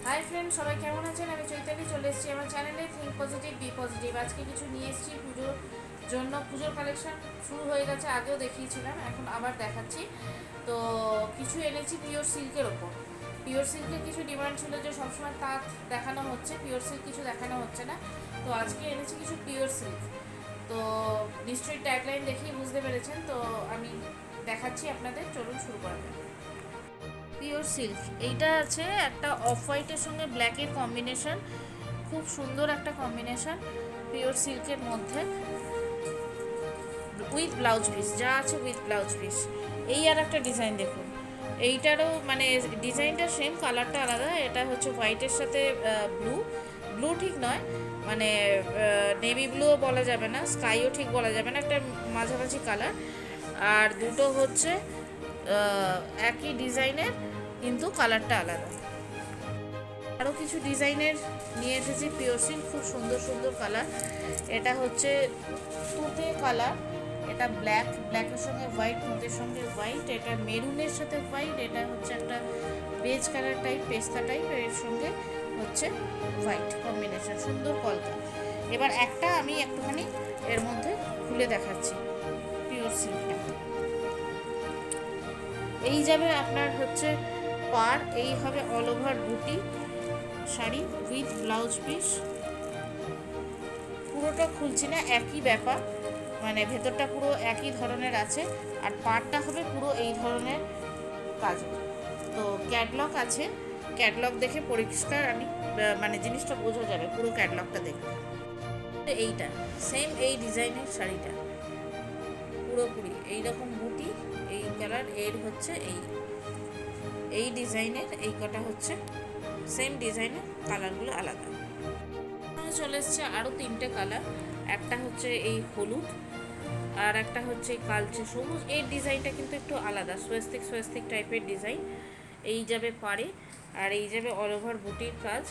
Hi friend, সবাই কেমন আছেন? আমি চৈতালি চলে এসেছি আমার চ্যানেলে থিঙ্ক পজিটিভ বি পজিটিভ। আজকে কিছু নিয়ে এসেছি পুজোর জন্য। পুজোর কালেকশন শুরু হয়ে গেছে, আগেও দেখিয়েছিলাম, এখন আবার দেখাচ্ছি। তো কিছু এনেছি পিওর সিল্কের ওপর। পিওর সিল্কের কিছু ডিমান্ড ছিল যে সবসময় তাঁত দেখানো হচ্ছে, পিওর সিল্ক কিছু দেখানো হচ্ছে না। তো আজকে এনেছি কিছু পিওর সিল্ক। তো নিশ্চয়ই ট্যাগলাইন দেখেই বুঝতে পেরেছেন। তো আমি দেখাচ্ছি আপনাদের, চলুন শুরু করা যাক। পিওর সিল্ক এইটা আছে একটা অফ হোয়াইটের সঙ্গে ব্ল্যাকের কম্বিনেশন, খুব সুন্দর একটা কম্বিনেশন পিওর সিল্কের মধ্যে, উইথ ব্লাউজ পিস যা আছে, উইথ ব্লাউজ পিস। এই আর একটা ডিজাইন দেখুন, এইটারও মানে ডিজাইনটা সেম, কালারটা আলাদা। এটা হচ্ছে হোয়াইটের সাথে ব্লু, ব্লু ঠিক নয়, মানে নেভি ব্লুও বলা যাবে না, স্কাইও ঠিক বলা যাবে না, একটা মাঝামাঝি কালার। আর দুটো হচ্ছে একই ডিজাইনের কিন্তু কালারটা আলাদা। আরও কিছু ডিজাইনের নিয়ে এসেছি পিওর সিল্ক, খুব সুন্দর সুন্দর কালার। এটা হচ্ছে তুতে কালার, এটা ব্ল্যাক, ব্ল্যাকের সঙ্গে হোয়াইট, তুতের সঙ্গে হোয়াইট, এটা মেরুনের সাথে হোয়াইট, এটা হচ্ছে একটা বেজ কালার টাইপ, পেস্তা টাইপ, এর সঙ্গে হচ্ছে হোয়াইট কম্বিনেশন, সুন্দর কলকা। এবার একটা আমি একটুখানি এর মধ্যে খুলে দেখাচ্ছি পিওর সিল্কটা। এই যাবে আপনার হচ্ছে পার, এই হবে অল ওভার বুটি শাড়ি উইথ ব্লাউজ পিস। পুরোটা খুলছি না, একই ব্যাপার, মানে ভেতরটা পুরো একই ধরনের আছে, আর পাড়টা হবে পুরো এই ধরনের কাজ। তো ক্যাটলগ আছে, ক্যাটলগ দেখে পরিষ্কার আমি মানে জিনিসটা বোঝা যাবে পুরো ক্যাটলগটা দেখে। এইটা সেম এই ডিজাইনের শাড়িটা পুরোপুরি এইরকম বুটি, এই কালার, এর হচ্ছে এই ডিজাইনের এই কটা হচ্ছে সেম ডিজাইনের, কালারগুলো আলাদা। চলে এসছে আরও তিনটে কালার, একটা হচ্ছে এই হলুদ, আর একটা হচ্ছে কালচে সবুজ। এই ডিজাইনটা কিন্তু একটু আলাদা, সোয়েস্তিক সোয়েস্তিক টাইপের ডিজাইন। এই যাবে পাড়ে, আর এই যাবে অল ওভার বুটির কাজ।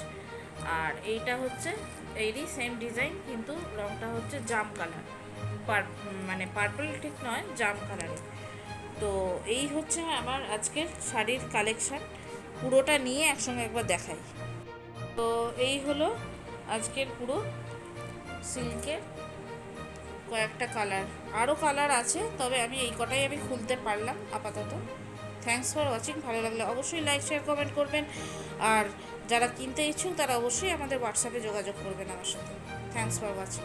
আর এইটা হচ্ছে এরই সেম ডিজাইন, কিন্তু রঙটা হচ্ছে জাম কালার, মানে পার্পল ঠিক নয়, জাম কালারের। তো এই হচ্ছে আমার আজকের শাড়ির কালেকশান, পুরোটা নিয়ে একসঙ্গে একবার দেখাই। তো এই হলো আজকের পুরো সিল্কের কয়েকটা কালার, আরও কালার আছে, তবে আমি এই কটাই আমি খুলতে পারলাম আপাতত। Thanks for watching. ভালো লাগলে অবশ্যই লাইক, শেয়ার, কমেন্ট করবেন। আর যারা কিনতে ইচ্ছুক তারা অবশ্যই আমাদের হোয়াটসঅ্যাপে যোগাযোগ করবেন আমার সাথে। Thanks for watching.